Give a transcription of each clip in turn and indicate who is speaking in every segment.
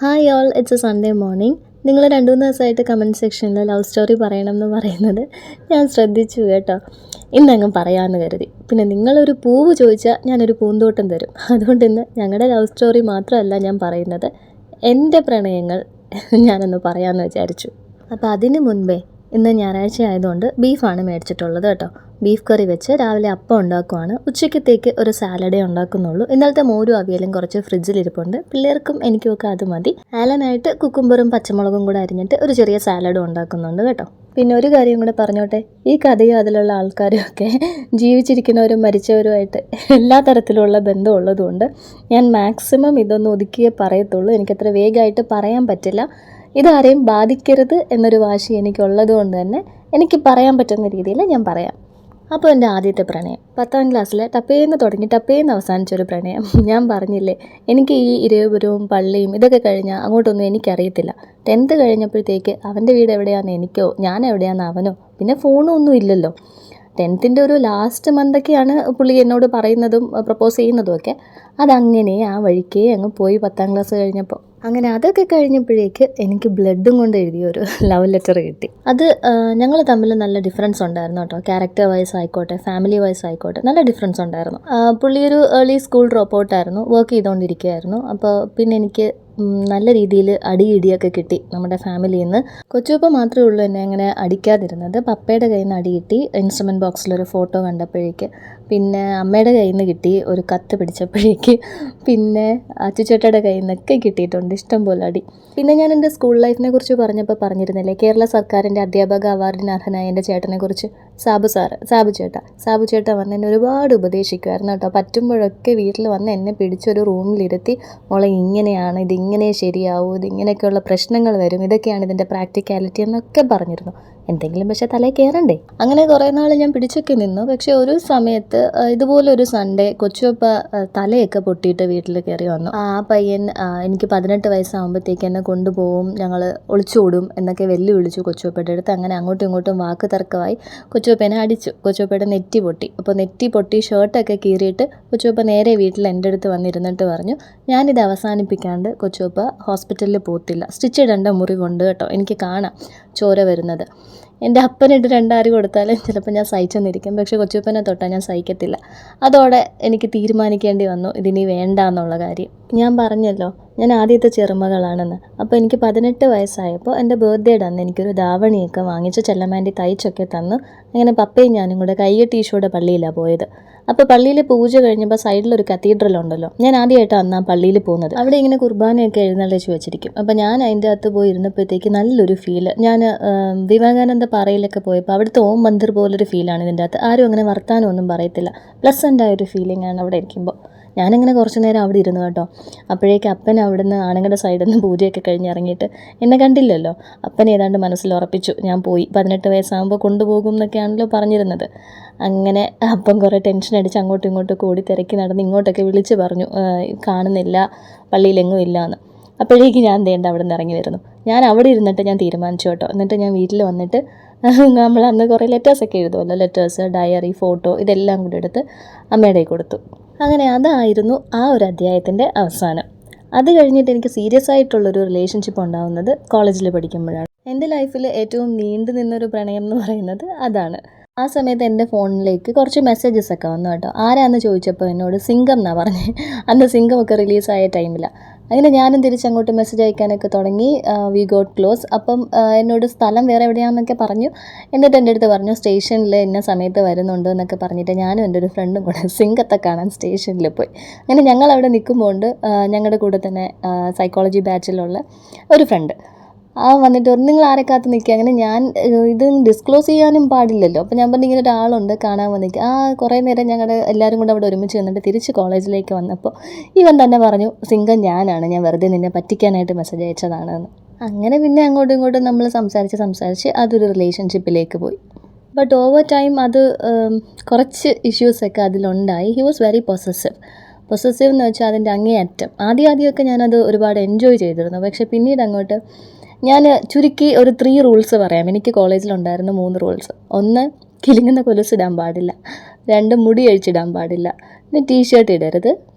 Speaker 1: Hi all, it's A Sunday morning. നിങ്ങൾ 2-3 ദിവസമായിട്ട് comment സെക്ഷനിൽ ലവ് സ്റ്റോറി പറയണം എന്ന് പറയുന്നത് ഞാൻ ശ്രദ്ധിച്ചു കേട്ടോ. ഇന്നങ്ങ് പറയാമെന്ന് കരുതി. പിന്നെ നിങ്ങളൊരു പൂവ് ചോദിച്ചാൽ ഞാനൊരു പൂന്തോട്ടം തരും. അതുകൊണ്ട് ഇന്ന് ഞങ്ങളുടെ ലവ് സ്റ്റോറി മാത്രമല്ല ഞാൻ പറയുന്നത്, എൻ്റെ പ്രണയങ്ങൾ ഞാനൊന്ന് പറയാമെന്ന് വിചാരിച്ചു. അപ്പോൾ അതിന് മുൻപേ ഇന്ന് ഞായറാഴ്ച ആയതുകൊണ്ട് ബീഫാണ് മേടിച്ചിട്ടുള്ളത് കേട്ടോ. ബീഫ് കറി വെച്ച് രാവിലെ അപ്പം ഉണ്ടാക്കുവാണ്. ഉച്ചക്കത്തേക്ക് ഒരു സാലഡേ ഉണ്ടാക്കുന്നുള്ളൂ. ഇന്നലത്തെ മോരും അവിയലും കുറച്ച് ഫ്രിഡ്ജിലിരിപ്പുണ്ട്. പിള്ളേർക്കും എനിക്കുമൊക്കെ അത് മതി. ആലനായിട്ട് കുക്കുംബറും പച്ചമുളകും കൂടെ അരിഞ്ഞിട്ട് ഒരു ചെറിയ സാലഡും ഉണ്ടാക്കുന്നുണ്ട് കേട്ടോ. പിന്നെ ഒരു കാര്യം കൂടെ പറഞ്ഞോട്ടെ, ഈ കഥയും അതിലുള്ള ആൾക്കാരും ഒക്കെ ജീവിച്ചിരിക്കുന്നവരും മരിച്ചവരുമായിട്ട് എല്ലാ തരത്തിലുള്ള ബന്ധമുള്ളതുകൊണ്ട് ഞാൻ മാക്സിമം ഇതൊന്ന് ഒതുക്കിയേ പറയത്തുള്ളൂ. എനിക്കത്ര വേഗമായിട്ട് പറയാൻ പറ്റില്ല. ഇതാരെയും ബാധിക്കരുത് എന്നൊരു വാശി എനിക്കുള്ളത് കൊണ്ട് തന്നെ എനിക്ക് പറയാൻ പറ്റുന്ന രീതിയിൽ ഞാൻ പറയാം. അപ്പോൾ എൻ്റെ ആദ്യത്തെ പ്രണയം 10ാം ക്ലാസ്സിൽ ടപ്പേന്ന് തുടങ്ങി ടപ്പേന്ന് അവസാനിച്ചൊരു പ്രണയം. ഞാൻ പറഞ്ഞില്ലേ, എനിക്ക് ഈ ഇരവിപുരവും പള്ളിയും ഇതൊക്കെ കഴിഞ്ഞാൽ അങ്ങോട്ടൊന്നും എനിക്കറിയത്തില്ല. 10th കഴിഞ്ഞപ്പോഴത്തേക്ക് അവൻ്റെ വീട് എവിടെയാണെന്ന് എനിക്കോ ഞാൻ എവിടെയാണെന്ന് അവനോ, പിന്നെ ഫോണും ഒന്നും ഇല്ലല്ലോ. 10th ഒരു ലാസ്റ്റ് മന്തൊക്കെയാണ് പുള്ളി എന്നോട് പറയുന്നതും പ്രപ്പോസ് ചെയ്യുന്നതും ഒക്കെ. അതങ്ങനെ ആ വഴിക്കേ അങ്ങ് പോയി 10ാം ക്ലാസ് കഴിഞ്ഞപ്പോൾ. അങ്ങനെ അതൊക്കെ കഴിഞ്ഞപ്പോഴേക്ക് എനിക്ക് ബ്ലഡും കൊണ്ട് എഴുതിയൊരു ലവ് ലെറ്റർ കിട്ടി. അത് ഞങ്ങൾ തമ്മിൽ നല്ല ഡിഫറൻസ് ഉണ്ടായിരുന്നു കേട്ടോ. ക്യാരക്ടർ വൈസ് ആയിക്കോട്ടെ, ഫാമിലി വൈസ് ആയിക്കോട്ടെ, നല്ല ഡിഫറൻസ് ഉണ്ടായിരുന്നു. പുള്ളി ഒരു ഏർലി സ്കൂൾ ഡ്രോപ്പ് ഔട്ടായിരുന്നു, വർക്ക് ചെയ്തുകൊണ്ടിരിക്കുകയായിരുന്നു. അപ്പോൾ പിന്നെ എനിക്ക് നല്ല രീതിയിൽ അടിയിടിയൊക്കെ കിട്ടി നമ്മുടെ ഫാമിലിയിൽ നിന്ന്. കൊച്ചുപ്പ മാത്രമേ ഉള്ളൂ എന്നെ അങ്ങനെ അടിക്കാതിരുന്നത്. പപ്പയുടെ കയ്യിൽ നിന്ന് അടി കിട്ടി, ഇൻസ്ട്രുമെൻറ്റ് ബോക്സിലൊരു ഫോട്ടോ കണ്ടപ്പോഴേക്ക്. പിന്നെ അമ്മയുടെ കയ്യിൽ നിന്ന് കിട്ടി, ഒരു കത്ത് പിടിച്ചപ്പോഴേക്ക്. പിന്നെ അച്ചുചേട്ടയുടെ കയ്യിൽ നിന്നൊക്കെ കിട്ടിയിട്ടുണ്ട് ഇഷ്ടം പോലെ അടി. പിന്നെ ഞാൻ എൻ്റെ സ്കൂൾ ലൈഫിനെ കുറിച്ച് പറഞ്ഞപ്പോൾ പറഞ്ഞിരുന്നില്ലേ, കേരള സർക്കാരിൻ്റെ അധ്യാപക അവാർഡിന് അർഹനായ എൻ്റെ ചേട്ടനെ കുറിച്ച്. സാബു ചേട്ട വന്ന് എന്നെ ഒരുപാട് ഉപദേശിക്കുമായിരുന്നു കേട്ടോ. പറ്റുമ്പോഴൊക്കെ വീട്ടിൽ വന്ന് എന്നെ പിടിച്ചൊരു റൂമിലിരുത്തി, മോളെ ഇങ്ങനെയാണ്, ഇതിങ്ങനെ ശരിയാവും, ഇതിങ്ങനെയൊക്കെയുള്ള പ്രശ്നങ്ങൾ വരും, ഇതൊക്കെയാണ് ഇതിൻ്റെ പ്രാക്ടിക്കാലിറ്റി എന്നൊക്കെ പറഞ്ഞിരുന്നു. എന്തെങ്കിലും പക്ഷേ തലയിൽ കയറണ്ടേ. അങ്ങനെ കുറേ നാൾ ഞാൻ പിടിച്ചൊക്കെ നിന്നു. പക്ഷേ ഒരു സമയത്ത് ഇതുപോലൊരു സൺഡേ കൊച്ചുപ്പ തലയൊക്കെ പൊട്ടിയിട്ട് വീട്ടിൽ കയറി വന്നു. ആ പയ്യൻ എനിക്ക് 18 വയസ്സാകുമ്പോഴത്തേക്ക് എന്നെ കൊണ്ടുപോകും, ഞങ്ങൾ ഒളിച്ചോടും എന്നൊക്കെ വെല്ലുവിളിച്ചു കൊച്ചുപ്പയുടെ അടുത്ത്. അങ്ങനെ അങ്ങോട്ടും ഇങ്ങോട്ടും വാക്ക് തർക്കമായി. കൊച്ചുപ്പേനെ അടിച്ചു. കൊച്ചുപ്പയുടെ നെറ്റി പൊട്ടി. അപ്പോൾ നെറ്റി പൊട്ടി ഷർട്ടൊക്കെ കീറിയിട്ട് കൊച്ചുപ്പ നേരെ വീട്ടിൽ എൻ്റെ അടുത്ത് വന്നിരുന്നിട്ട് പറഞ്ഞു, ഞാനിത് അവസാനിപ്പിക്കാണ്ട് കൊച്ചുപ്പ ഹോസ്പിറ്റലിൽ പോകത്തില്ല. സ്റ്റിച്ച് ഇടേണ്ട മുറിവുണ്ട് കേട്ടോ, എനിക്ക് കാണാം ചോര വരുന്നത്. എൻ്റെ അപ്പനിട്ട് 2 അരി കൊടുത്താലും ചിലപ്പോൾ ഞാൻ സഹിച്ചെന്നിരിക്കും, പക്ഷേ കൊച്ചുപ്പനെ തൊട്ടാൽ ഞാൻ സഹിക്കത്തില്ല. അതോടെ എനിക്ക് തീരുമാനിക്കേണ്ടി വന്നു ഇതിനി വേണ്ട എന്നുള്ള കാര്യം. ഞാൻ പറഞ്ഞല്ലോ, ഞാൻ ആദ്യത്തെ ചെറുമകളാണെന്ന്. അപ്പോൾ എനിക്ക് 18 വയസ്സായപ്പോൾ എൻ്റെ ബർത്ത്ഡേയുടെ അന്ന് എനിക്കൊരു ധാവണിയൊക്കെ വാങ്ങിച്ച് ചെല്ലമാൻ്റെ തയ്ച്ചൊക്കെ തന്നു. അങ്ങനെ പപ്പയും ഞാനും കൂടെ കൈകെട്ടി ഈശോയുടെ പള്ളിയിലാണ് പോയത്. അപ്പോൾ പള്ളിയിൽ പൂജ കഴിഞ്ഞപ്പോൾ സൈഡിലൊരു കത്തീഡ്രൽ ഉണ്ടല്ലോ, ഞാൻ ആദ്യമായിട്ടാണ് അന്ന് ആ പള്ളിയിൽ പോകുന്നത്. അവിടെ ഇങ്ങനെ കുർബാനയൊക്കെ എഴുന്നള്ളിച്ച് വെച്ചിരിക്കും. അപ്പോൾ ഞാൻ അതിൻ്റെ അകത്ത് പോയി ഇരുന്നപ്പോഴത്തേക്ക് നല്ലൊരു ഫീല്. ഞാൻ വിവേകാനന്ദ പാറയിലൊക്കെ പോയപ്പോൾ അവിടുത്തെ ഓം മന്ദിർ പോലൊരു ഫീലാണ് ഇതിൻ്റെ അകത്ത്. ആരും അങ്ങനെ വർത്താനമൊന്നും പറയത്തില്ല. പ്ലസൻ്റ് ആയൊരു ഫീലിംഗ് ആണ് അവിടെ ഇരിക്കുമ്പോൾ. ഞാനിങ്ങനെ കുറച്ച് നേരം അവിടെ ഇരുന്നു കേട്ടോ. അപ്പോഴേക്ക് അപ്പൻ അവിടെ നിന്ന് ആണുങ്ങളുടെ സൈഡിൽ നിന്ന് പൂജയൊക്കെ കഴിഞ്ഞ് ഇറങ്ങിയിട്ട് എന്നെ കണ്ടില്ലല്ലോ. അപ്പൻ ഏതാണ്ട് മനസ്സിൽ ഉറപ്പിച്ചു ഞാൻ പോയി, 18 വയസ്സാകുമ്പോൾ കൊണ്ടുപോകും എന്നൊക്കെയാണല്ലോ പറഞ്ഞിരുന്നത്. അങ്ങനെ അപ്പം കുറേ ടെൻഷൻ അടിച്ച് അങ്ങോട്ടും ഇങ്ങോട്ടും ഓടി തിരക്കി നടന്ന് ഇങ്ങോട്ടൊക്കെ വിളിച്ച് പറഞ്ഞു കാണുന്നില്ല, പള്ളിയിലെങ്ങും ഇല്ല എന്ന്. അപ്പോഴേക്ക് ഞാൻ ദേണ്ട അവിടെ നിന്ന് ഇറങ്ങി വരുന്നു. ഞാൻ അവിടെ ഇരുന്നിട്ട് ഞാൻ തീരുമാനിച്ചു കേട്ടോ. എന്നിട്ട് ഞാൻ വീട്ടിൽ വന്നിട്ട് നമ്മൾ അന്ന് കുറേ ലെറ്റേഴ്സൊക്കെ എഴുതുമല്ലോ, ലെറ്റേഴ്സ്, ഡയറി, ഫോട്ടോ, ഇതെല്ലാം കൂടെ എടുത്ത് അമ്മയുടെ കൊടുത്തു. അങ്ങനെ അതായിരുന്നു ആ ഒരു അധ്യായത്തിൻ്റെ അവസാനം. അത് കഴിഞ്ഞിട്ട് എനിക്ക് സീരിയസ് ആയിട്ടുള്ളൊരു റിലേഷൻഷിപ്പ് ഉണ്ടാകുന്നത് കോളേജിൽ പഠിക്കുമ്പോഴാണ്. എൻ്റെ ലൈഫിൽ ഏറ്റവും നീണ്ടു നിന്നൊരു പ്രണയം എന്ന് പറയുന്നത് അതാണ്. ആ സമയത്ത് എൻ്റെ ഫോണിലേക്ക് കുറച്ച് മെസ്സേജസ് ഒക്കെ വന്നു കേട്ടോ. ആരാന്ന് ചോദിച്ചപ്പോൾ എന്നോട് സിംഗം എന്നാണ് പറഞ്ഞത്. അന്ന് സിംഗമൊക്കെ റിലീസായ ടൈമിലാണ്. അങ്ങനെ ഞാനും തിരിച്ചങ്ങോട്ട് മെസ്സേജ് അയക്കാനൊക്കെ തുടങ്ങി. We got close. അപ്പം എന്നോട് സ്ഥലം വേറെ എവിടെയാണെന്നൊക്കെ പറഞ്ഞു. എന്നിട്ട് എൻ്റെ അടുത്ത് പറഞ്ഞു സ്റ്റേഷനിൽ ഇന്ന സമയത്ത് വരുന്നുണ്ട് എന്നൊക്കെ പറഞ്ഞിട്ട് ഞാനും എൻ്റെ ഒരു ഫ്രണ്ടും കൂടെ സിംഗത്തെ കാണാൻ സ്റ്റേഷനിൽ പോയി. അങ്ങനെ ഞങ്ങൾ അവിടെ നിൽക്കുമ്പോൾ ഞങ്ങളുടെ കൂടെ തന്നെ സൈക്കോളജി ബാച്ചിലുള്ള ഒരു ഫ്രണ്ട് വന്നിട്ട് നിങ്ങൾ ആരെ കാത്ത് നിൽക്കുക. അങ്ങനെ ഞാൻ ഇത് ഡിസ്ക്ലോസ് ചെയ്യാനും പാടില്ലല്ലോ. അപ്പോൾ ഞാൻ പറഞ്ഞു ഇങ്ങനെ ഒരാളുണ്ട് കാണാൻ വന്നിരിക്കുക. കുറേ നേരം ഞങ്ങളുടെ എല്ലാവരും കൂടെ അവിടെ ഒരുമിച്ച് വന്നിട്ട് തിരിച്ച് കോളേജിലേക്ക് വന്നപ്പോൾ ഇവൻ തന്നെ പറഞ്ഞു സിംഗം ഞാനാണ്, ഞാൻ വെറുതെ നിന്നെ പറ്റിക്കാനായിട്ട് മെസ്സേജ് അയച്ചതാണ് എന്ന്. അങ്ങനെ പിന്നെ അങ്ങോട്ടും ഇങ്ങോട്ടും നമ്മൾ സംസാരിച്ച് അതൊരു റിലേഷൻഷിപ്പിലേക്ക് പോയി. ബട്ട് ഓവർ ടൈം അത് കുറച്ച് ഇഷ്യൂസൊക്കെ അതിലുണ്ടായി. ഹി വാസ് വെരി പൊസസീവ് എന്ന് വെച്ചാൽ അതിൻ്റെ അങ്ങേയറ്റം. ആദ്യമൊക്കെ ഞാനത് ഒരുപാട് എൻജോയ് ചെയ്തിരുന്നു. പക്ഷേ പിന്നീട് അങ്ങോട്ട് ഞാൻ ചുരുക്കി ഒരു 3 റൂൾസ് പറയാം. എനിക്ക് കോളേജിലുണ്ടായിരുന്ന 3 റൂൾസ്. 1, കിലുങ്ങുന്ന കൊലുസിടാൻ പാടില്ല. 2, മുടി അഴിച്ചിടാൻ പാടില്ല. പിന്നെ ടീഷർട്ട് ഇടരുത്.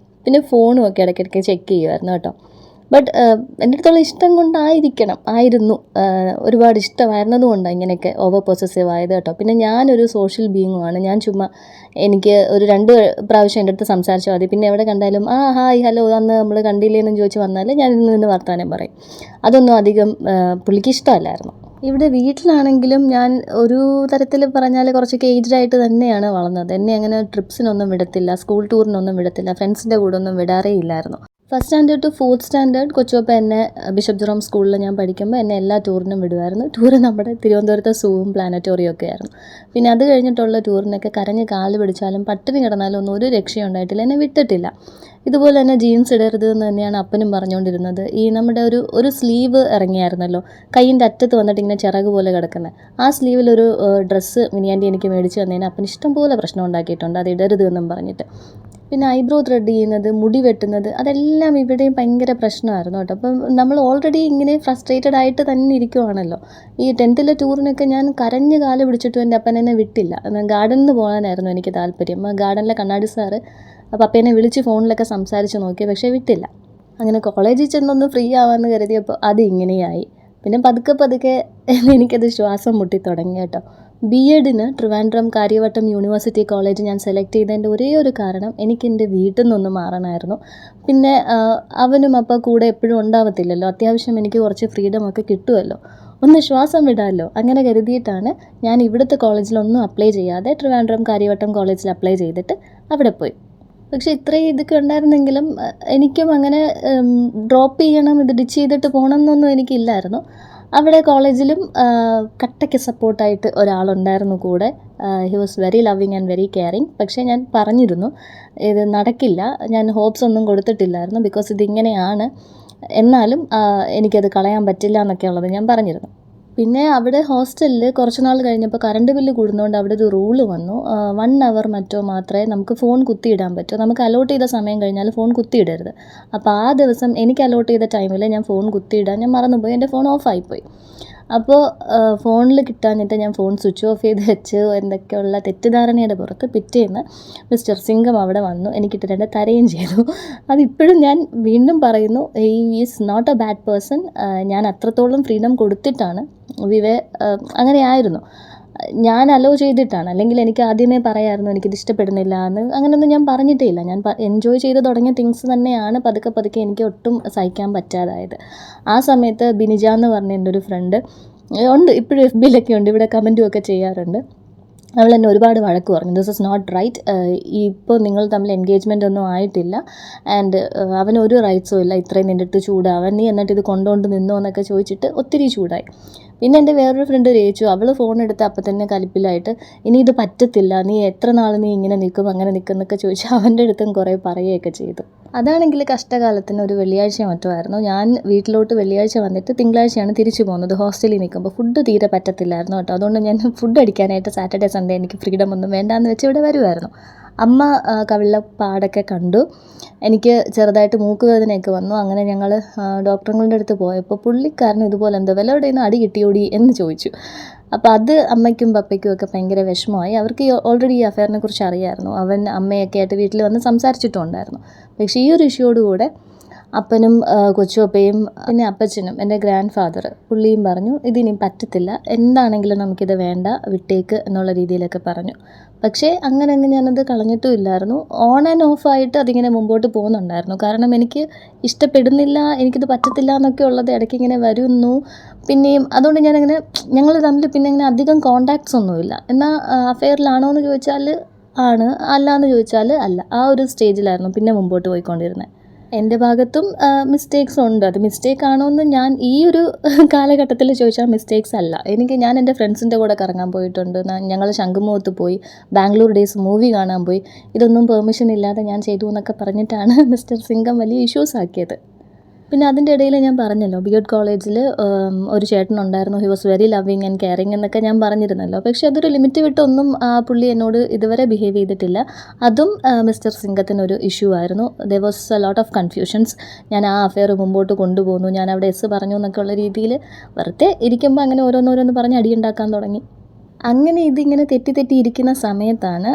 Speaker 1: പിന്നെ ഫോണും ഒക്കെ ഇടയ്ക്കിടയ്ക്ക് ചെക്ക് ചെയ്യുമായിരുന്നു കേട്ടോ. ബട്ട് എൻ്റെ അടുത്തുള്ള ഇഷ്ടം ആയിരുന്നു, ഒരുപാട് ഇഷ്ടമായിരുന്നത് കൊണ്ടാണ് ഇങ്ങനെയൊക്കെ ഓവർ പൊസസീവ് ആയത് കേട്ടോ. പിന്നെ ഞാനൊരു സോഷ്യൽ ബീയിങ്ങുമാണ്. ഞാൻ ചുമ്മാ എനിക്ക് ഒരു 2 പ്രാവശ്യം എൻ്റെ അടുത്ത് സംസാരിച്ചാൽ മതി. പിന്നെ എവിടെ കണ്ടാലും ഹായ് ഹലോ അന്ന് നമ്മൾ കണ്ടില്ലേന്നും ചോദിച്ച് വന്നാൽ ഞാൻ നിന്ന് വർത്താനം പറയും. അതൊന്നും അധികം പുള്ളിക്ക് ഇഷ്ടമല്ലായിരുന്നു. ഇവിടെ വീട്ടിലാണെങ്കിലും ഞാൻ ഒരു തരത്തിൽ പറഞ്ഞാൽ കുറച്ചൊക്കെ ഏജ്ഡ് ആയിട്ട് തന്നെയാണ് വളർന്നത്. എന്നെ അങ്ങനെ ട്രിപ്സിനൊന്നും വിടത്തില്ല, സ്കൂൾ ടൂറിനൊന്നും വിടത്തില്ല, ഫ്രണ്ട്സിൻ്റെ കൂടെ ഒന്നും വിടാറേ ഇല്ലായിരുന്നു. First standard to fourth standard കൊച്ചുപ്പ എന്നെ ബിഷപ്പ് ജെറോം സ്കൂളിൽ ഞാൻ പഠിക്കുമ്പോൾ എന്നെ എല്ലാ ടൂറിനും വിടുമായിരുന്നു. ടൂറ് നമ്മുടെ തിരുവനന്തപുരത്തെ സൂവും പ്ലാനറ്റോറിയം ഒക്കെ ആയിരുന്നു. പിന്നെ അത് കഴിഞ്ഞിട്ടുള്ള ടൂറിനൊക്കെ കരഞ്ഞ് കാല് പിടിച്ചാലും പട്ടിണി കിടന്നാലും ഒന്നും ഒരു രക്ഷയുണ്ടായിട്ടില്ല, എന്നെ വിട്ടിട്ടില്ല. ഇതുപോലെ തന്നെ ജീൻസ് ഇടരുത് എന്ന് തന്നെയാണ് അപ്പനും പറഞ്ഞുകൊണ്ടിരുന്നത്. ഈ നമ്മുടെ ഒരു സ്ലീവ് ഇറങ്ങിയായിരുന്നല്ലോ, കൈയിൻ്റെ അറ്റത്ത് വന്നിട്ട് ഇങ്ങനെ ചിറക് പോലെ കിടക്കുന്നത്, ആ സ്ലീവിലൊരു ഡ്രസ്സ് മിനിയാൻറ്റി എനിക്ക് മേടിച്ച് തന്നതിന് അപ്പന് ഇഷ്ടംപോലെ പ്രശ്നം ഉണ്ടാക്കിയിട്ടുണ്ട്, അത് ഇടരുത് എന്നും പറഞ്ഞിട്ട്. പിന്നെ ഐബ്രോ ത്രെഡ് ചെയ്യുന്നത്, മുടി വെട്ടുന്നത്, അതെല്ലാം ഇവിടെയും ഭയങ്കര പ്രശ്നമായിരുന്നു കേട്ടോ. അപ്പം നമ്മൾ ഓൾറെഡി ഇങ്ങനെ ഫ്രസ്ട്രേറ്റഡ് ആയിട്ട് തന്നെ ഇരിക്കുവാണല്ലോ. ഈ 10th ടൂറിനൊക്കെ ഞാൻ കരഞ്ഞ് കാല് പിടിച്ചിട്ടും എൻ്റെ അപ്പൻ എന്നെ വിട്ടില്ല. ഗാർഡനിൽ പോകാനായിരുന്നു എനിക്ക് താല്പര്യം. ഗാർഡനിലെ കണ്ണാടി സാറ് പപ്പേനെ വിളിച്ച് ഫോണിലൊക്കെ സംസാരിച്ച് നോക്കി, പക്ഷേ വിട്ടില്ല. അങ്ങനെ കോളേജിൽ ചെന്നൊന്ന് ഫ്രീ ആവാമെന്ന് കരുതിയപ്പോൾ അത് ഇങ്ങനെയായി. പിന്നെ പതുക്കെ എനിക്കത് ശ്വാസം മുട്ടി തുടങ്ങി കേട്ടോ. ബി.എഡിന് ട്രിവാൻഡ്രം കാര്യവട്ടം യൂണിവേഴ്സിറ്റി കോളേജ് ഞാൻ സെലക്ട് ചെയ്തതിൻ്റെ ഒരേ ഒരു കാരണം എനിക്കെൻ്റെ വീട്ടിൽ നിന്നൊന്ന് മാറണമായിരുന്നു. പിന്നെ അവനും അപ്പോൾ കൂടെ എപ്പോഴും ഉണ്ടാവത്തില്ലല്ലോ, അത്യാവശ്യം എനിക്ക് കുറച്ച് ഫ്രീഡമൊക്കെ കിട്ടുമല്ലോ, ഒന്ന് ശ്വാസം വിടാമല്ലോ, അങ്ങനെ കരുതിയിട്ടാണ് ഞാൻ ഇവിടുത്തെ കോളേജിലൊന്നും അപ്ലൈ ചെയ്യാതെ ട്രിവാൻഡ്രം കാര്യവട്ടം കോളേജിൽ അപ്ലൈ ചെയ്തിട്ട് അവിടെ പോയി. പക്ഷേ ഇത്രയും ഇതൊക്കെ ഉണ്ടായിരുന്നെങ്കിലും എനിക്കും അങ്ങനെ ഡ്രോപ്പ് ചെയ്യണം, ഇത് ഡിച്ച് ചെയ്തിട്ട് പോകണം എന്നൊന്നും എനിക്കില്ലായിരുന്നു. അവിടെ കോളേജിലും കട്ടയ്ക്ക് സപ്പോർട്ടായിട്ട് ഒരാളുണ്ടായിരുന്നു കൂടെ. He was very loving and very caring. പക്ഷേ ഞാൻ പറഞ്ഞിരുന്നു ഇത് നടക്കില്ല, ഞാൻ ഹോപ്സ് ഒന്നും കൊടുത്തിട്ടില്ലായിരുന്നു, ബിക്കോസ് ഇതിങ്ങനെയാണ്, എന്നാലും എനിക്കത് കളയാൻ പറ്റില്ല എന്നൊക്കെ ഉള്ളത് ഞാൻ പറഞ്ഞിരുന്നു. പിന്നെ അവിടെ ഹോസ്റ്റലിൽ കുറച്ച് നാൾ കഴിഞ്ഞപ്പോൾ കറണ്ട് ബില്ല് കൂടുന്നതുകൊണ്ട് അവിടെ ഒരു റൂള് വന്നു. 1 അവർ മറ്റോ മാത്രമേ നമുക്ക് ഫോൺ കുത്തിയിടാൻ പറ്റൂ. നമുക്ക് അലോട്ട് ചെയ്ത സമയം കഴിഞ്ഞാൽ ഫോൺ കുത്തിയിടരുത്. അപ്പോൾ ആ ദിവസം എനിക്ക് അലോട്ട് ചെയ്ത ടൈമിൽ ഞാൻ ഫോൺ കുത്തിയിടാൻ ഞാൻ മറന്നുപോയി, എൻ്റെ ഫോൺ ഓഫായിപ്പോയി. അപ്പോൾ ഫോണിൽ കിട്ടാഞ്ഞിട്ട് ഞാൻ ഫോൺ സ്വിച്ച് ഓഫ് ചെയ്ത് വെച്ച് എന്തൊക്കെയുള്ള തെറ്റിദ്ധാരണയുടെ പുറത്ത് പിറ്റേന്ന് മിസ്റ്റർ സിംഗം അവിടെ വന്നു, എനിക്കിട്ട് 2 തരുകയും ചെയ്തു. അതിപ്പോഴും ഞാൻ വീണ്ടും പറയുന്നു, he is not a bad person. ഞാൻ അത്രത്തോളം ഫ്രീഡം കൊടുത്തിട്ടാണ് അങ്ങനെയായിരുന്നു, ഞാൻ അലോ ചെയ്തിട്ടാണ്. അല്ലെങ്കിൽ എനിക്ക് ആദ്യമേ പറയാമായിരുന്നു എനിക്കിത് ഇഷ്ടപ്പെടുന്നില്ല എന്ന്. അങ്ങനെയൊന്നും ഞാൻ പറഞ്ഞിട്ടേ ഇല്ല. ഞാൻ എൻജോയ് ചെയ്ത് തുടങ്ങിയ തിങ്സ് തന്നെയാണ് പതുക്കെ എനിക്ക് ഒട്ടും സഹിക്കാൻ പറ്റാതായത്. ആ സമയത്ത് ബിനിജ എന്ന് പറഞ്ഞ എൻ്റെ ഒരു ഫ്രണ്ട് ഉണ്ട്, ഇപ്പോഴും FBയിലൊക്കെ ഉണ്ട്, ഇവിടെ കമൻറ്റും ഒക്കെ ചെയ്യാറുണ്ട്. അവൾ എന്നെ ഒരുപാട് വഴക്ക് പറഞ്ഞു, ദിസ് ഇസ് നോട്ട് റൈറ്റ്, ഇപ്പോൾ നിങ്ങൾ തമ്മിൽ എൻഗേജ്മെൻ്റ് ഒന്നും ആയിട്ടില്ല, ആൻഡ് അവനൊരു റൈറ്റ്സും ഇല്ല ഇത്രയും നിൻ്റെ അടുത്ത് ചൂടാവാൻ, നീ എന്നിട്ട് ഇത് കൊണ്ടുകൊണ്ട് നിന്നോ എന്നൊക്കെ ചോദിച്ചിട്ട് ഒത്തിരി ചൂടായി. പിന്നെ എൻ്റെ വേറൊരു ഫ്രണ്ട് രേച്ചു, അവൾ ഫോൺ എടുത്ത് അപ്പം തന്നെ കലിപ്പിലായിട്ട്, ഇനി ഇത് പറ്റത്തില്ല, നീ എത്ര നാൾ നീ ഇങ്ങനെ നിൽക്കും അങ്ങനെ നിൽക്കുന്നൊക്കെ ചോദിച്ച് അവൻ്റെ അടുത്തും കുറേ പറയുകയൊക്കെ ചെയ്തു. അതാണെങ്കിൽ കഷ്ടകാലത്തിന് ഒരു വെള്ളിയാഴ്ച മറ്റോ ആയിരുന്നു. ഞാൻ വീട്ടിലോട്ട് വെള്ളിയാഴ്ച വന്നിട്ട് തിങ്കളാഴ്ചയാണ് തിരിച്ചു പോകുന്നത്. ഹോസ്റ്റലിൽ നിൽക്കുമ്പോൾ ഫുഡ് തീരെ പറ്റത്തില്ലായിരുന്നു കേട്ടോ. അതുകൊണ്ട് ഞാൻ ഫുഡ് അടിക്കാനായിട്ട് സാറ്റർഡേ സൺഡേ എനിക്ക് ഫ്രീഡം ഒന്നും വേണ്ടാന്ന് വെച്ച് ഇവിടെ വരുമായിരുന്നു. അമ്മ കവിളപ്പാടൊക്കെ കണ്ടു, എനിക്ക് ചെറുതായിട്ട് മൂക്ക് വേദനയൊക്കെ വന്നു. അങ്ങനെ ഞങ്ങൾ ഡോക്ടറുടെ അടുത്ത് പോയപ്പോൾ പുള്ളിക്കാരനും ഇതുപോലെ എന്തോ വല്ലവരുടെ നിന്ന് അടി കിട്ടിയോടി എന്ന് ചോദിച്ചു. അപ്പോൾ അത് അമ്മയ്ക്കും പപ്പയ്ക്കും ഒക്കെ ഭയങ്കര വിഷമമായി. അവർക്ക് ഓൾറെഡി ഈ അഫെയറിനെ കുറിച്ച് അറിയാമായിരുന്നു, അവൻ അമ്മയൊക്കെ ആയിട്ട് വീട്ടിൽ വന്ന് സംസാരിച്ചിട്ടുണ്ടായിരുന്നു. പക്ഷേ ഈ ഒരു ഇഷ്യൂയോടുകൂടെ അപ്പനും കൊച്ചുപ്പയും പിന്നെ അപ്പച്ചനും എൻ്റെ ഗ്രാൻഡ് ഫാദർ പുള്ളിയും പറഞ്ഞു, ഇതിനി പറ്റത്തില്ല, എന്താണെങ്കിലും നമുക്കിത് വേണ്ട, വിട്ടേക്ക് എന്നുള്ള രീതിയിലൊക്കെ പറഞ്ഞു. പക്ഷേ അങ്ങനെ ഞാനത് കളഞ്ഞിട്ടും ഇല്ലായിരുന്നു. ഓൺ ആൻഡ് ഓഫ് ആയിട്ട് അതിങ്ങനെ മുമ്പോട്ട് പോകുന്നുണ്ടായിരുന്നു. കാരണം എനിക്ക് ഇഷ്ടപ്പെടുന്നില്ല, എനിക്കിത് പറ്റത്തില്ല എന്നൊക്കെ ഉള്ളത് ഇടയ്ക്ക് ഇങ്ങനെ വരുന്നു. പിന്നെയും അതുകൊണ്ട് ഞാനങ്ങനെ ഞങ്ങൾ തമ്മിൽ പിന്നെ ഇങ്ങനെ അധികം കോണ്ടാക്ട്സ് ഒന്നുമില്ല. എന്നാൽ അഫെയറിലാണോ എന്ന് ചോദിച്ചാൽ ആണ്, അല്ല എന്ന് ചോദിച്ചാൽ അല്ല, ആ ഒരു സ്റ്റേജിലായിരുന്നു പിന്നെ മുമ്പോട്ട് പോയിക്കൊണ്ടിരുന്നത്. എൻ്റെ ഭാഗത്തും മിസ്റ്റേക്സ് ഉണ്ട്. അത് മിസ്റ്റേക്ക് ആണോ എന്ന് ഞാൻ ഈ ഒരു കാലഘട്ടത്തിൽ ചോദിച്ചാൽ മിസ്റ്റേക്സ് അല്ല. ഞാൻ എൻ്റെ ഫ്രണ്ട്സിൻ്റെ കൂടെ കറങ്ങാൻ പോയിട്ടുണ്ട്, ഞങ്ങൾ ശംഖുമുഖത്ത് പോയി, ബാംഗ്ലൂർ ഡേയ്സ് മൂവി കാണാൻ പോയി. ഇതൊന്നും പെർമിഷൻ ഇല്ലാതെ ഞാൻ ചെയ്തു എന്നൊക്കെ പറഞ്ഞിട്ടാണ് മിസ്റ്റർ സിംഗം വലിയ ഇഷ്യൂസ് ആക്കിയത്. പിന്നെ അതിൻ്റെ ഇടയിൽ ഞാൻ പറഞ്ഞല്ലോ, B.Ed കോളേജിൽ ഒരു ചേട്ടനുണ്ടായിരുന്നു, he was very loving and caring എന്നൊക്കെ ഞാൻ പറഞ്ഞിരുന്നല്ലോ. പക്ഷേ അതൊരു ലിമിറ്റ് വിട്ടൊന്നും പുള്ളി എന്നോട് ഇതുവരെ ബിഹേവ് ചെയ്തിട്ടില്ല. അതും മിസ്റ്റർ സിംഗത്തിനൊരു ഇഷ്യൂ ആയിരുന്നു. There was a lot of confusions. ഞാൻ ആ അഫെയർ മുമ്പോട്ട് കൊണ്ടുപോകുന്നു, ഞാൻ അവിടെ പറഞ്ഞു എന്നൊക്കെ ഉള്ള രീതിയിൽ വെറുതെ ഇരിക്കുമ്പോൾ അങ്ങനെ ഓരോന്നോരോന്ന് പറഞ്ഞ് അടിയുണ്ടാക്കാൻ തുടങ്ങി. അങ്ങനെ ഇതിങ്ങനെ തെറ്റിയിരിക്കുന്ന സമയത്താണ്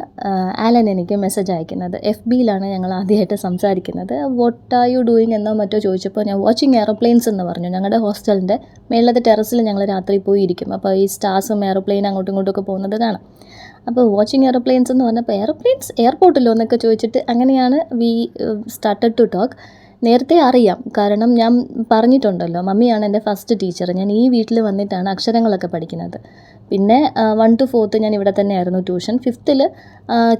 Speaker 1: ആലൻ എനിക്ക് മെസ്സേജ് അയക്കുന്നത്. FBയിലാണ് ഞങ്ങൾ ആദ്യമായിട്ട് സംസാരിക്കുന്നത്. വാട്ട് ആർ യു ഡൂയിങ് എന്നോ മറ്റോ ചോദിച്ചപ്പോൾ ഞാൻ വാച്ചിങ് എയറോപ്ലെയിൻസ് എന്ന് പറഞ്ഞു. ഞങ്ങളുടെ ഹോസ്റ്റലിൻ്റെ മേളത്തെ ടെറസിൽ ഞങ്ങൾ രാത്രി പോയി ഇരിക്കും. അപ്പോൾ ഈ സ്റ്റാർസും എയറോപ്ലെയിൻ അങ്ങോട്ടും ഇങ്ങോട്ടുമൊക്കെ പോകുന്നത് കാണാം. അപ്പോൾ വാച്ചിങ് എയറോപ്ലെയിൻസ് എന്ന് പറഞ്ഞപ്പോൾ എയറോപ്ലെയിൻസ് എയർപോർട്ടിലോ എന്നൊക്കെ ചോദിച്ചിട്ട് അങ്ങനെയാണ് വി സ്റ്റാർട്ടഡ് ടു ടോക്ക്. നേരത്തെ അറിയാം, കാരണം ഞാൻ പറഞ്ഞിട്ടുണ്ടല്ലോ, മമ്മിയാണ് എൻ്റെ ഫസ്റ്റ് ടീച്ചർ. ഞാൻ ഈ വീട്ടിൽ വന്നിട്ടാണ് അക്ഷരങ്ങളൊക്കെ പഠിക്കുന്നത്. പിന്നെ 1 to 4 ഞാൻ ഇവിടെ തന്നെയായിരുന്നു ട്യൂഷൻ. 5th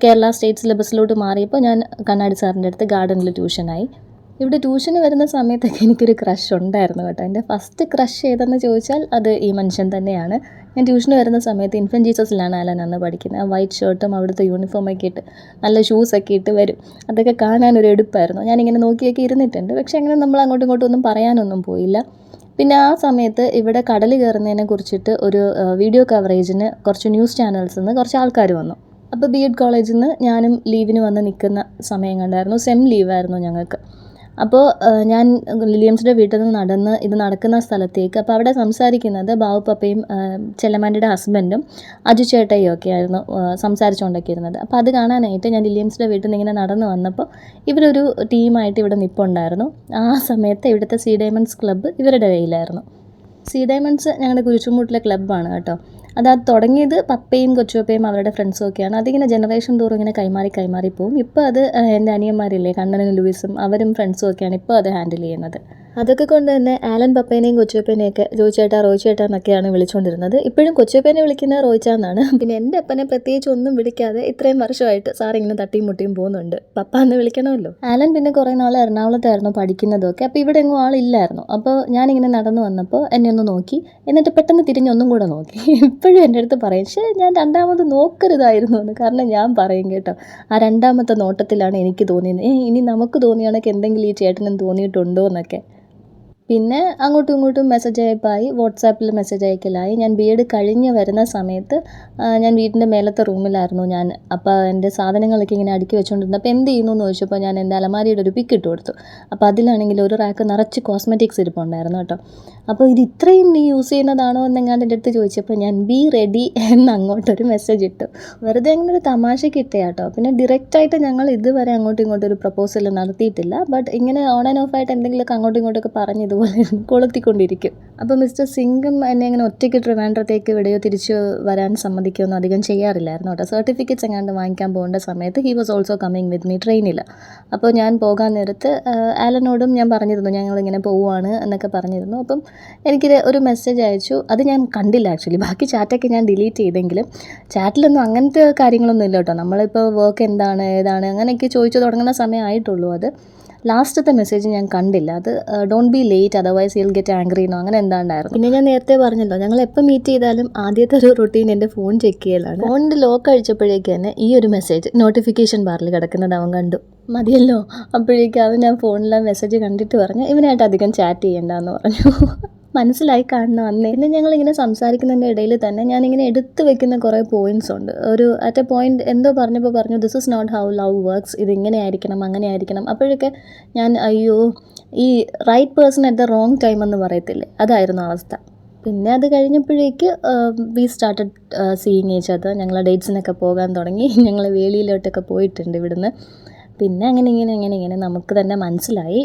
Speaker 1: കേരള സ്റ്റേറ്റ് സിലബസിലോട്ട് മാറിയപ്പോൾ ഞാൻ കണ്ണാടി സാറിൻ്റെ അടുത്ത് ഗാർഡനിൽ ട്യൂഷനായി. ഇവിടെ ട്യൂഷന് വരുന്ന സമയത്തൊക്കെ എനിക്കൊരു ക്രഷ് ഉണ്ടായിരുന്നു കേട്ടോ. എൻ്റെ ഫസ്റ്റ് ക്രഷ് ഏതെന്ന് ചോദിച്ചാൽ അത് ഈ മനുഷ്യൻ തന്നെയാണ്. ഞാൻ ട്യൂഷന് വരുന്ന സമയത്ത് ഇൻഫൻറ്റ് ജീസസിലാണ് ആലൻ അന്ന് പഠിക്കുന്നത്. വൈറ്റ് ഷർട്ടും അവിടുത്തെ യൂണിഫോമൊക്കെ ഇട്ട് നല്ല ഷൂസൊക്കെ ഇട്ട് വരും. അതൊക്കെ കാണാനൊരു എടുപ്പായിരുന്നു. ഞാനിങ്ങനെ നോക്കിയൊക്കെ ഇരുന്നിട്ടുണ്ട്. പക്ഷേ അങ്ങനെ നമ്മൾ അങ്ങോട്ടും ഇങ്ങോട്ടും ഒന്നും പറയാനൊന്നും പോയില്ല. പിന്നെ ആ സമയത്ത് ഇവിടെ കടൽ കയറുന്നതിനെ കുറിച്ചിട്ട് ഒരു വീഡിയോ കവറേജിന് കുറച്ച് ന്യൂസ് ചാനൽസിൽ നിന്ന് കുറച്ച് ആൾക്കാർ വന്നു. അപ്പോൾ BEd കോളേജിൽ നിന്ന് ഞാനും ലീവിന് വന്ന് നിൽക്കുന്ന സമയം കണ്ടായിരുന്നു. സെം ലീവായിരുന്നു ഞങ്ങൾക്ക്. അപ്പോൾ ഞാൻ വില്യംസിൻ്റെ വീട്ടിൽ നിന്ന് നടന്ന് ഇത് നടക്കുന്ന സ്ഥലത്തേക്ക്, അപ്പോൾ അവിടെ സംസാരിക്കുന്നത് ബാബു പപ്പയും ചെല്ലമാൻ്റെ ഹസ്ബൻഡും അജു ചേട്ടയും ഒക്കെ ആയിരുന്നു സംസാരിച്ചുകൊണ്ടൊക്കെ ഇരുന്നത്. അപ്പോൾ അത് കാണാനായിട്ട് ഞാൻ വില്യംസിൻ്റെ വീട്ടിൽ നിന്ന് ഇങ്ങനെ നടന്ന് വന്നപ്പോൾ ഇവരൊരു ടീമായിട്ട് ഇവിടെ നിൽപ്പുണ്ടായിരുന്നു. ആ സമയത്ത് ഇവിടുത്തെ സീ ഡയമണ്ട്സ് ക്ലബ്ബ് ഇവരുടെ കയ്യിലായിരുന്നു. സീ ഡയമണ്ട്സ് ഞങ്ങളുടെ കുരിശുമൂട്ടിലെ ക്ലബ്ബാണ് കേട്ടോ. അത് തുടങ്ങിയത് പപ്പയും കൊച്ചുപപ്പയും അവരുടെ ഫ്രണ്ട്സും ഒക്കെയാണ്. അതിങ്ങനെ ജനറേഷൻ തോറും ഇങ്ങനെ കൈമാറി പോവും. ഇപ്പോൾ അത് എൻ്റെ അനിയന്മാരില്ലേ, കണ്ണനും ലൂയിസും, അവരും ഫ്രണ്ട്സും ഒക്കെയാണ് ഇപ്പോൾ അത് ഹാൻഡിൽ ചെയ്യുന്നത്. അതൊക്കെ കൊണ്ട് തന്നെ ആലൻ പപ്പേനെയും കൊച്ചുപപ്പേനെയൊക്കെ റോയിച്ചേട്ടാ എന്നൊക്കെയാണ് വിളിച്ചുകൊണ്ടിരുന്നത്. ഇപ്പോഴും കൊച്ചുപപ്പേനെ വിളിക്കുന്നത് റോയിച്ചാന്നാണ്. പിന്നെ എൻ്റെ അപ്പനെ പ്രത്യേകിച്ച് ഒന്നും വിളിക്കാതെ ഇത്രയും വർഷമായിട്ട് സാർ ഇങ്ങനെ തട്ടിയും മുട്ടിയും പോകുന്നുണ്ട്. പപ്പ എന്ന് വിളിക്കണമല്ലോ. ആലൻ പിന്നെ കുറേ നാൾ എറണാകുളത്തായിരുന്നു പഠിക്കുന്നതൊക്കെ. അപ്പോൾ ഇവിടെ എങ്ങും ആളില്ലായിരുന്നു. അപ്പോൾ ഞാനിങ്ങനെ നടന്നു വന്നപ്പോൾ എന്നെ ഒന്ന് നോക്കി, എന്നിട്ട് പെട്ടെന്ന് തിരിഞ്ഞൊന്നും കൂടെ നോക്കി. ഇപ്പോഴും എൻ്റെ അടുത്ത് പറയും, പക്ഷേ ഞാൻ രണ്ടാമത് നോക്കരുതായിരുന്നു എന്ന്. കാരണം ഞാൻ പറയും കേട്ടോ, ആ രണ്ടാമത്തെ നോട്ടത്തിലാണ് എനിക്ക് തോന്നിയത്, ഇനി നമുക്ക് തോന്നിയാണെങ്കിൽ എന്തെങ്കിലും ഈ ചേട്ടനും തോന്നിയിട്ടുണ്ടോ എന്നൊക്കെ. പിന്നെ അങ്ങോട്ടും ഇങ്ങോട്ടും മെസ്സേജ് അയപ്പായി, വാട്സാപ്പിൽ മെസ്സേജ് അയക്കലായി. ഞാൻ BEd കഴിഞ്ഞ് വരുന്ന സമയത്ത് ഞാൻ വീട്ടിൻ്റെ മേലത്തെ റൂമിലായിരുന്നു ഞാൻ. അപ്പോൾ എൻ്റെ സാധനങ്ങളൊക്കെ ഇങ്ങനെ അടുക്കി വെച്ചുകൊണ്ടിരുന്നത്. അപ്പോൾ എന്ത് ചെയ്യുന്നു എന്ന് ചോദിച്ചപ്പോൾ ഞാൻ എൻ്റെ അലമാരിയുടെ ഒരു പിക്ക് ഇട്ട് കൊടുത്തു. അപ്പോൾ അതിലാണെങ്കിൽ ഒരു റാക്ക് നിറച്ച് കോസ്മെറ്റിക്സ് ഇരിപ്പുണ്ടായിരുന്നു കേട്ടോ. അപ്പോൾ ഇത് ഇത്രയും നീ യൂസ് ചെയ്യുന്നതാണോ എന്നെങ്ങാണ്ട് എൻ്റെ അടുത്ത് ചോദിച്ചപ്പോൾ ഞാൻ ബി റെഡി എന്ന് അങ്ങോട്ടൊരു മെസ്സേജ് ഇട്ടു. വെറുതെ അങ്ങനെ ഒരു തമാശയ്ക്ക് ഇട്ടേ കേട്ടോ. പിന്നെ ഡയറക്റ്റായിട്ട് ഞങ്ങൾ ഇതുവരെ അങ്ങോട്ടും ഇങ്ങോട്ടും ഒരു പ്രപ്പോസൽ നടത്തിയിട്ടില്ല. ബട്ട് ഇങ്ങനെ ഓൺ ആൻഡ് ഓഫ് ആയിട്ട് എന്തെങ്കിലുമൊക്കെ അങ്ങോട്ടും ഇങ്ങോട്ടൊക്കെ പറഞ്ഞ് ഇതുപോലെ കൊളുത്തിക്കൊണ്ടിരിക്കും. അപ്പോൾ മിസ്റ്റർ സിംഗും എന്നെ ഇങ്ങനെ ഒറ്റയ്ക്ക് ട്രിവാൻഡ്രത്തേക്ക് എവിടെയോ തിരിച്ച് വരാൻ സമ്മതിക്കുകയൊന്നും അധികം ചെയ്യാറില്ലായിരുന്നു കേട്ടോ. സർട്ടിഫിക്കറ്റ്സ് എങ്ങാണ്ട് വാങ്ങിക്കാൻ പോകേണ്ട സമയത്ത് he was also coming with me ട്രെയിനിൽ. അപ്പോൾ ഞാൻ പോകാൻ നേരത്ത് ആലനോടും ഞാൻ പറഞ്ഞിരുന്നു ഞങ്ങളിങ്ങനെ പോവുകയാണ് എന്നൊക്കെ പറഞ്ഞിരുന്നു. അപ്പം എനിക്ക് ഒരു മെസ്സേജ് അയച്ചു. അത് ഞാൻ കണ്ടില്ല ആക്ച്വലി. ബാക്കി ചാറ്റൊക്കെ ഞാൻ ഡിലീറ്റ് ചെയ്തെങ്കിലും ചാറ്റിലൊന്നും അങ്ങനത്തെ കാര്യങ്ങളൊന്നും ഇല്ല കേട്ടോ. നമ്മളിപ്പോൾ വർക്ക് എന്താണ് ഏതാണ് അങ്ങനെയൊക്കെ ചോദിച്ചു തുടങ്ങുന്ന സമയമായിട്ടുള്ളൂ. അത് ലാസ്റ്റത്തെ മെസ്സേജ് ഞാൻ കണ്ടില്ല. അത് don't be late otherwise you will get angry എന്നോ അങ്ങനെ എന്താണ്ടായിരുന്നു. പിന്നെ ഞാൻ നേരത്തെ പറഞ്ഞല്ലോ, ഞങ്ങൾ എപ്പോൾ മീറ്റ് ചെയ്താലും ആദ്യത്തെ ഒരു റൊട്ടീൻ എൻ്റെ ഫോൺ ചെക്ക് ചെയ്യലാണ്. ഫോണിൻ്റെ ലോക്ക് അഴിച്ചപ്പോഴേക്ക് തന്നെ ഈ ഒരു മെസ്സേജ് നോട്ടിഫിക്കേഷൻ ബാറിൽ കിടക്കുന്നത് അവൻ കണ്ടു. മതിയല്ലോ, അപ്പോഴേക്കും അവൻ ഞാൻ ഫോണിലെ മെസ്സേജ് കണ്ടിട്ട് പറഞ്ഞു ഇവനായിട്ട് അധികം ചാറ്റ് ചെയ്യണ്ടെന്ന് പറഞ്ഞു. മനസ്സിലായി കാണണം അന്നേ. പിന്നെ ഞങ്ങളിങ്ങനെ സംസാരിക്കുന്നതിൻ്റെ ഇടയിൽ തന്നെ ഞാനിങ്ങനെ എടുത്തു വെക്കുന്ന കുറേ പോയിൻറ്റ്സ് ഉണ്ട്. ഒരു അറ്റ് എ പോയിൻറ്റ് എന്തോ പറഞ്ഞപ്പോൾ പറഞ്ഞു this is not how love works, ഇതിങ്ങനെ ആയിരിക്കണം അങ്ങനെ ആയിരിക്കണം. അപ്പോഴൊക്കെ ഞാൻ അയ്യോ, ഈ right person at the wrong time എന്ന് പറയത്തില്ലേ, അതായിരുന്നു അവസ്ഥ. പിന്നെ അത് കഴിഞ്ഞപ്പോഴേക്ക് we started seeing each other. ഞങ്ങൾ ഡേറ്റ്സിനൊക്കെ പോകാൻ തുടങ്ങി. ഞങ്ങൾ വേളിയിലോട്ടൊക്കെ പോയിട്ടുണ്ട് ഇവിടുന്ന്. പിന്നെ ഇങ്ങനെ നമുക്ക് തന്നെ മനസ്സിലായി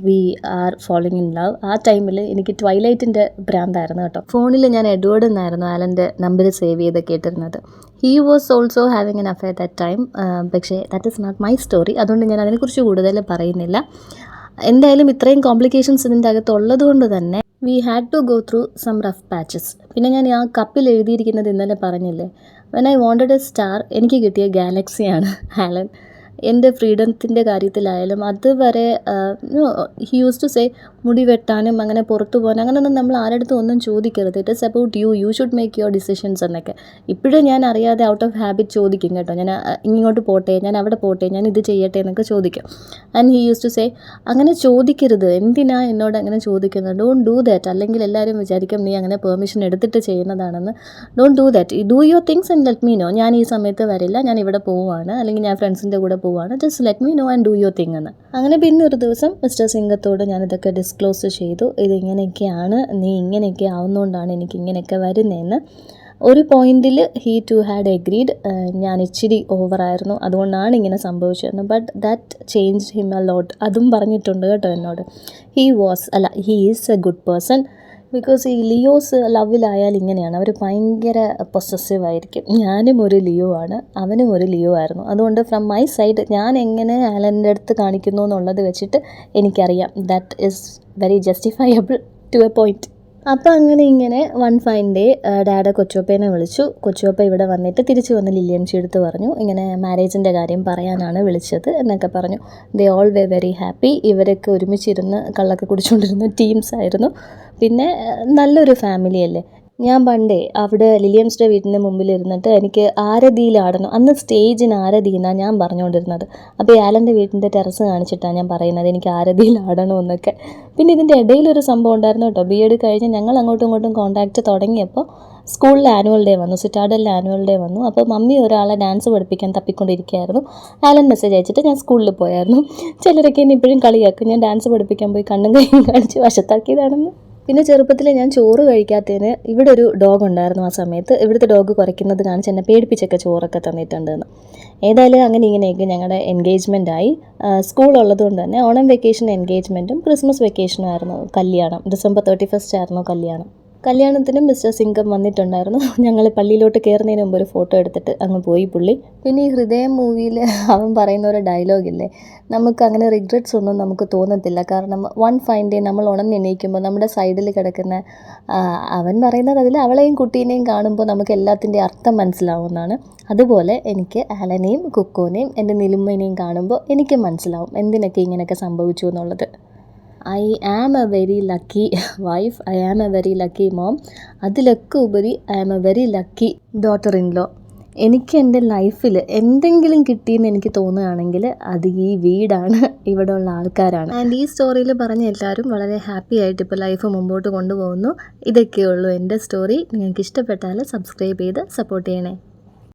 Speaker 1: we are following in love. ആ ടൈമിൽ എനിക്ക് ട്വൈലൈറ്റിൻ്റെ ഭ്രാന്തായിരുന്നു കേട്ടോ. ഫോണിൽ ഞാൻ എഡ്വേർഡ് എന്നായിരുന്നു ആലൻ്റെ നമ്പർ സേവ് ചെയ്ത് കേട്ടിരുന്നത്. He was also having an affair that time. പക്ഷേ that is not my story. അതുകൊണ്ട് ഞാൻ അതിനെക്കുറിച്ച് കൂടുതൽ പറയുന്നില്ല. എന്തായാലും ഇത്രയും കോംപ്ലിക്കേഷൻസ് ഇതിൻ്റെ അകത്തുള്ളത് കൊണ്ട് തന്നെ we had to go through some rough patches. പിന്നെ ഞാൻ ആ കപ്പിൽ എഴുതിയിരിക്കുന്നത് ഇന്നലെ പറഞ്ഞില്ലേ, when I wanted a star, എനിക്ക് കിട്ടിയ ഗാലക്സിയാണ് ആലൻ. എൻ്റെ ഫ്രീഡത്തിൻ്റെ കാര്യത്തിലായാലും അതുവരെ ഹി യൂസ് ടു സേ മുടി വെട്ടാനും അങ്ങനെ പുറത്തു പോകാനും അങ്ങനെയൊന്നും നമ്മൾ ആരുടെ അടുത്തും ഒന്നും ചോദിക്കരുത്. It is about you should make your decisions എന്നൊക്കെ ഇപ്പോഴും ഞാൻ അറിയാതെ ഔട്ട് ഓഫ് ഹാബിറ്റ് ചോദിക്കും കേട്ടോ. ഞാൻ ഇങ്ങോട്ട് പോട്ടെ, ഞാൻ അവിടെ പോട്ടെ, ഞാൻ ഇത് ചെയ്യട്ടെ എന്നൊക്കെ ചോദിക്കും. And he use to say അങ്ങനെ ചോദിക്കരുത്, എന്തിനാ എന്നോട് അങ്ങനെ ചോദിക്കുന്നത്, ഡോണ്ട് ഡൂ ദാറ്റ്. അല്ലെങ്കിൽ എല്ലാവരും വിചാരിക്കും നീ അങ്ങനെ പെർമിഷൻ എടുത്തിട്ട് ചെയ്യുന്നതാണെന്ന്. Don't do that, do your things and let me know. ഞാൻ ഈ സമയത്ത് വരില്ല, ഞാൻ ഇവിടെ പോവുകയാണ്, അല്ലെങ്കിൽ ഞാൻ ഫ്രണ്ട്സിൻ്റെ കൂടെ പോവുകയാണ്, just let me know and do your thing എന്ന്. അങ്ങനെ പിന്നെ ഒരു ദിവസം മിസ്റ്റർ സിംഗത്തോട് ഞാനിതൊക്കെ ഡിസ്ക്ലോസ് ചെയ്തു. ഇതിങ്ങനെയൊക്കെയാണ്, നീ ഇങ്ങനെയൊക്കെ ആവുന്നതുകൊണ്ടാണ് എനിക്ക് ഇങ്ങനെയൊക്കെ വരുന്നതെന്ന്. ഒരു പോയിന്റിൽ ഹീ ടു ഹാഡ് എഗ്രീഡ്, ഞാൻ ഇച്ചിരി ഓവറായിരുന്നു, അതുകൊണ്ടാണ് ഇങ്ങനെ സംഭവിച്ചതെന്ന്. But that change him a lot. അതും പറഞ്ഞിട്ടുണ്ട് കേട്ടോ എന്നോട്. He is A good person. Because ഈ ലിയോസ് ലവിലായാൽ ഇങ്ങനെയാണ്, അവർ ഭയങ്കര പൊസസീവ് ആയിരിക്കും. ഞാനും ഒരു ലിയോ ആണ്, അവനും ഒരു ലിയോ ആയിരുന്നു. അതുകൊണ്ട് ഫ്രം മൈ സൈഡ് ഞാൻ എങ്ങനെ ആലൻ്റെ അടുത്ത് കാണിക്കുന്നു എന്നുള്ളത് വെച്ചിട്ട് എനിക്കറിയാം that is very justifiable to a point. അപ്പോൾ അങ്ങനെ ഇങ്ങനെ വൺ ഫൈൻ ഡേ ഡാഡ് കൊച്ചുപ്പേനെ വിളിച്ചു. കൊച്ചുപ്പ ഇവിടെ വന്നിട്ട് തിരിച്ചു വന്ന് ലില്ലിയൻസി എടുത്ത് പറഞ്ഞു, ഇങ്ങനെ മാരേജിൻ്റെ കാര്യം പറയാനാണ് വിളിച്ചത് എന്നൊക്കെ പറഞ്ഞു. They all way very happy. ഇവരൊക്കെ ഒരുമിച്ചിരുന്ന് കള്ളൊക്കെ കുടിച്ചുകൊണ്ടിരുന്ന ടീംസ് ആയിരുന്നു. പിന്നെ നല്ലൊരു ഫാമിലി അല്ലേ. ഞാൻ പണ്ടേ അവിടെ ലില്ലിയംസിൻ്റെ വീട്ടിൻ്റെ മുമ്പിൽ ഇരുന്നിട്ട് എനിക്ക് ആരതിയിലാടണം, അന്ന് സ്റ്റേജിന് ആരതി എന്നാണ് ഞാൻ പറഞ്ഞുകൊണ്ടിരുന്നത്. അപ്പോൾ ആലൻ്റെ വീട്ടിൻ്റെ ടെറസ് കാണിച്ചിട്ടാണ് ഞാൻ പറയുന്നത് എനിക്ക് ആരതിയിലാടണമെന്നൊക്കെ. പിന്നെ ഇതിൻ്റെ ഇടയിലൊരു സംഭവം ഉണ്ടായിരുന്നു കേട്ടോ. B.Ed കഴിഞ്ഞ് ഞങ്ങൾ അങ്ങോട്ടും ഇങ്ങോട്ടും കോൺടാക്റ്റ് തുടങ്ങിയപ്പോൾ സ്കൂളിൽ ആനുവൽ ഡേ വന്നു, സിറ്റാഡലിൽ ആനുവൽ ഡേ വന്നു. അപ്പോൾ മമ്മി ഒരാളെ ഡാൻസ് പഠിപ്പിക്കാൻ തപ്പിക്കൊണ്ടിരിക്കുകയായിരുന്നു. ആലൻ മെസ്സേജ് അയച്ചിട്ട് ഞാൻ സ്കൂളിൽ പോയായിരുന്നു. ചിലരൊക്കെ എന്നെ ഇപ്പോഴും കളിയാക്കും, ഞാൻ ഡാൻസ് പഠിപ്പിക്കാൻ പോയി കണ്ണും കൈയും കാണിച്ച് വശത്താക്കിയതാണെന്ന്. പിന്നെ ചെറുപ്പത്തിൽ ഞാൻ ചോറ് കഴിക്കാത്തതിന് ഇവിടെ ഒരു ഡോഗ് ഉണ്ടായിരുന്നു. ആ സമയത്ത് ഇവിടുത്തെ ഡോഗ് കുറയ്ക്കുന്നത് കാണിച്ച് എന്നെ പേടിപ്പിച്ചൊക്കെ ചോറൊക്കെ തന്നിട്ടുണ്ടെന്ന്. ഏതായാലും അങ്ങനെ ഇങ്ങനെയൊക്കെ ഞങ്ങളുടെ എൻഗേജ്മെൻ്റ് ആയി. സ്കൂൾ ഉള്ളതുകൊണ്ട് തന്നെ ഓണം വെക്കേഷൻ എൻഗേജ്മെൻറ്റും ക്രിസ്മസ് വെക്കേഷനും ആയിരുന്നു കല്യാണം. December 31st ആയിരുന്നു കല്യാണം. കല്യാണത്തിനും മിസ്റ്റർ സിംഗം വന്നിട്ടുണ്ടായിരുന്നു. ഞങ്ങൾ പള്ളിയിലോട്ട് കയറുന്നതിന് മുമ്പ് ഒരു ഫോട്ടോ എടുത്തിട്ട് അങ്ങ് പോയി പുള്ളി. പിന്നെ ഈ ഹൃദയം മൂവിയിൽ അവൻ പറയുന്ന ഒരു ഡയലോഗില്ലേ, നമുക്ക് അങ്ങനെ റിഗ്രറ്റ്സ് ഒന്നും നമുക്ക് തോന്നത്തില്ല. കാരണം വൺ ഫൈൻ ഡേ നമ്മൾ ഉണർന്നെണീക്കുമ്പോൾ നമ്മുടെ സൈഡിൽ കിടക്കുന്ന അവൻ പറയുന്നത് അതിൽ അവളെയും കുട്ടീനെയും കാണുമ്പോൾ നമുക്ക് എല്ലാത്തിൻ്റെ അർത്ഥം മനസ്സിലാവുമെന്നാണ്. അതുപോലെ എനിക്ക് ആലനെയും കുക്കോനെയും എൻ്റെ നിലുമ്മനെയും കാണുമ്പോൾ എനിക്ക് മനസ്സിലാവും എന്തിനൊക്കെ ഇങ്ങനെയൊക്കെ സംഭവിച്ചു എന്നുള്ളത്. I am a very lucky wife, I am a very lucky mom. അതിലൊക്കെ ഉപരി I am a very lucky daughter in law. എനിക്ക് എൻ്റെ ലൈഫിൽ എന്തെങ്കിലും കിട്ടിയെന്ന് എനിക്ക് തോന്നുകയാണെങ്കിൽ അത് ഈ വീടാണ്, ഇവിടെ ഉള്ള ആൾക്കാരാണ്. ആൻഡ് ഈ സ്റ്റോറിയിൽ പറഞ്ഞ എല്ലാവരും വളരെ ഹാപ്പി ആയിട്ട് ഇപ്പോൾ ലൈഫ് മുമ്പോട്ട് കൊണ്ടുപോകുന്നു. ഇതൊക്കെയുള്ളൂ എൻ്റെ സ്റ്റോറി. നിങ്ങൾക്ക് ഇഷ്ടപ്പെട്ടാൽ സബ്സ്ക്രൈബ് ചെയ്ത് സപ്പോർട്ട് ചെയ്യണേ.